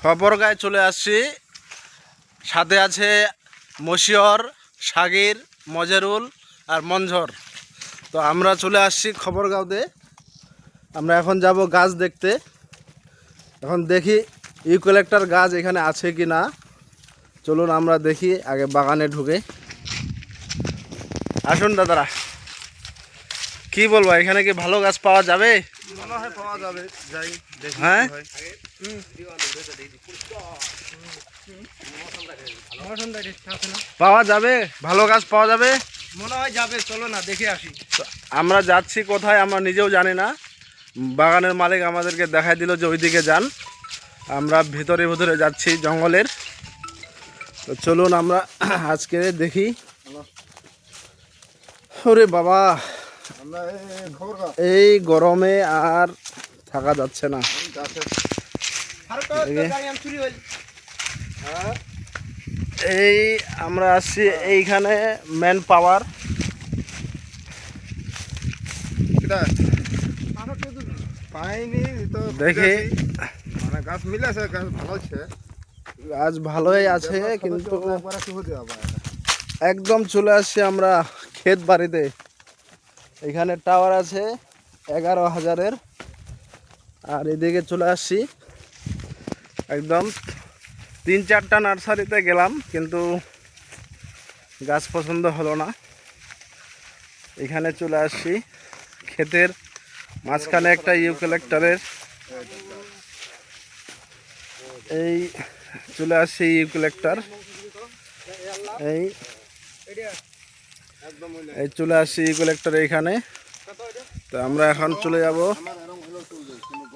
খবরগাঁয় চলে আসছি, সাথে আছে মশিয়র, সাগির, মজেরুল আর মঞ্জর। তো আমরা চলে আসছি খবরগাঁওতে। আমরা এখন যাব গাছ দেখতে। এখন দেখি ইউক্যালিপটাস গাছ এখানে আছে কি না। চলুন আমরা দেখি, আগে বাগানে ঢুকে। আসুন দাদারা, কি বলবো, এখানে কি ভালো গাছ পাওয়া যাবে? মনে হয় পাওয়া যাবে, যাই দেখি। হ্যাঁ, পাওয়া যাবে, ভালো গাছ পাওয়া যাবে মনে হয় যাবে, চলো না দেখে আসি। আমরা যাচ্ছি কোথায় আমরা নিজেও জানি না। বাগানের মালিক আমাদেরকে দেখাই দিল যে ওইদিকে যান। আমরা ভিতরে ভিতরে যাচ্ছি জঙ্গলের। তো চলুন আমরা আজকে দেখি। ওরে বাবা, এই গরমে আর থাকা যাচ্ছে না। এই আমরা আসছি এইখানে ম্যান পাওয়ার। পাইনি তো দেখি মানে গাছ মিলেছে, গাছ ভালো আছে, গাছ ভালোই আছে, কিন্তু একদম চলে আসছি আমরা ক্ষেত বাড়িতে। এখানে টাওয়ার আছে 11,000-এর, আর এদিকে চলে আসছি একদম 3-4টা নার্সারিতে গেলাম, কিন্তু গাছ পছন্দ হলো না। এখানে চলে আসছি ক্ষেতের মাঝখানে একটা ইউক্যালিপটাসের, এই চলে আসছি ইউক্যালিপটাস, এই এই চলে আসছি ইউক্যালিপটাস এইখানে। তো আমরা এখন চলে যাব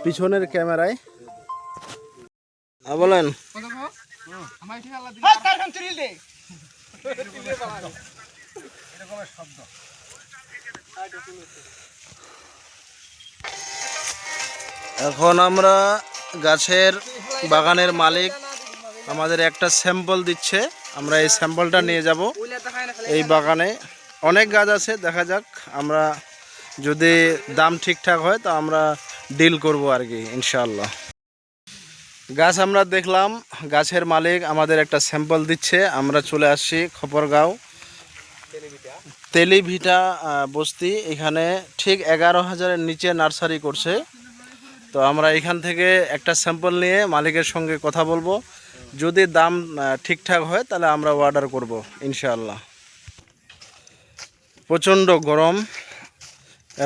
পিছনের ক্যামেরায়। বলেন, এখন আমরা গাছের বাগানের মালিক আমাদের একটা স্যাম্পল দিচ্ছে, আমরা এই স্যাম্পলটা নিয়ে যাব। এই বাগানে অনেক গাছ আছে, দেখা যাক, আমরা যদি দাম ঠিকঠাক হয় তো আমরা ডিল করব আর কি, ইনশাআল্লাহ। গাছ আমরা দেখলাম, গাছের মালিক আমাদের একটা স্যাম্পল দিচ্ছে। আমরা চলে আসছি খবরগাঁও তেলিভিটা বস্তি। এখানে ঠিক 11,000-এর নিচে নার্সারি করছে। তো আমরা এখান থেকে একটা স্যাম্পল নিয়ে মালিকের সঙ্গে কথা বলবো, যদি দাম ঠিকঠাক হয় তাহলে আমরা অর্ডার করব ইনশাআল্লাহ। প্রচণ্ড গরম,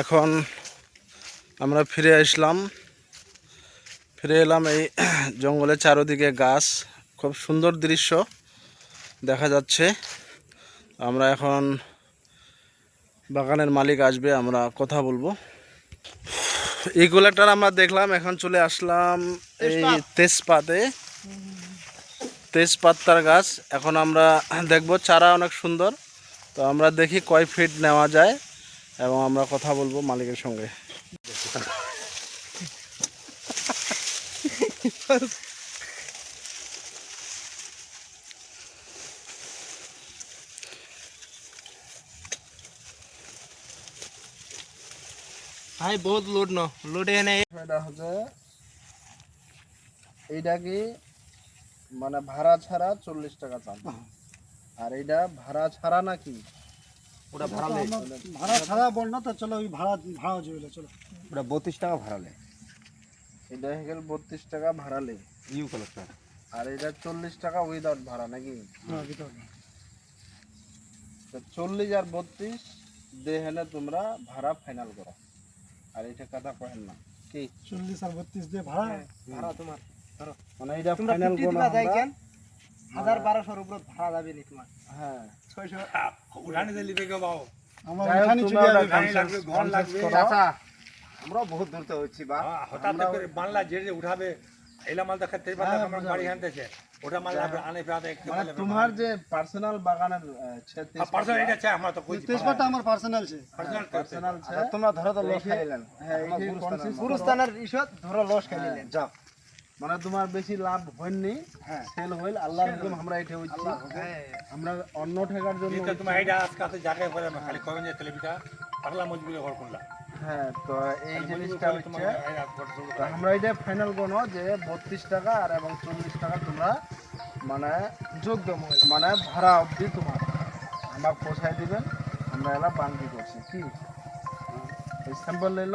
এখন আমরা ফিরে এলাম এই জঙ্গলের চারদিকে গাছ, খুব সুন্দর দৃশ্য দেখা যাচ্ছে। আমরা এখন বাগানের মালিক আসবে, আমরা কথা বলবো। ইউক্যালিপটাস আমরা দেখলাম, এখন চলে আসলাম এই তেজপাতার গাছ। এখন আমরা দেখব, চারা অনেক সুন্দর। তো আমরা দেখি কয় ফিট নেওয়া যায়, এবং আমরা কথা বলবো মালিকের সঙ্গে। ভাই বহুত লোড ন লোডে এনে এটা হচ্ছে, এইটা কি মানে ভাড়া ছাড়া 40 টাকা দাম, আর এইটা ভাড়া ছাড়া নাকি? ওটা ভাড়া লে, ভাড়া ছাড়া বল না তো, চলো ওই ভাড়া জুড়ে চলো। ওটা 32 টাকা ভাড়া লে, এটা হয়ে গেল 32 টাকা ভাড়া লে ইউক্যালিপটাস। আর এটা 40 টাকা উইদাউট ভাড়া নাকি? তো 40 আর 32 দেহেনে তোমরা ভাড়া ফাইনাল করো, আর এটা কথা কহেন না কি 40 আর 32 দিয়ে ভাড়া ভাড়া তোমার ধরো, মানে এটা তোমরা ফাইনাল 50 করো দিবা যাই কেন 1000-1200 এর উপর ভাড়া যাবে নি তোমার। হ্যাঁ, 600 উড়ানি দিলি বেগে বাও আমার যাই হোক, ওখানে তোমরা চলে ওটা যাবে। লাগবে, ঘর লাগবে। চাচা, আমরা বহুত দূরতে হচ্ছি বা হঠাৎ করে বাংলা যে উঠাবে এলা মাল দেখা তেজ বাংলা আমার গাড়ি আনতেছে, ওটা মাল আনে প্রায় একটু মানে তোমার যে পার্সোনাল বাগানের পার্সোনাল এটা চাই আমরা তো কইছি তেজপাতা আমার পার্সোনাল আছে। পার্সোনাল তোমরা ধরো তো লস খাইলেন। হ্যাঁ, এই পুরুস্তানের ইশত ধরো লস খাইলেন। যাও, মানে তোমার বেশি লাভ হয়নি, হ্যাঁ সেল হইল আল্লাহর হুকুম, আমরা এটা হচ্ছি, আমরা অন্য ঠেকার জন্য তোমার এইটা আজকে আছে জায়গায় পরে খালি কবেন যে তেলেবিটা পাগলা মজবুরি ঘর করলা হ্যাঁ, তো এই জিনিসটা হচ্ছে তো আমরা এটা ফাইনাল কোনো যে 32 টাকা আর এবং 40 টাকা তোমরা মানে যোগ্য মানে ভাড়া অবধি তোমার আমার পোষায় দিবেন, আমরা এলা বান্দি করছি কি এই স্যাম্পল নিল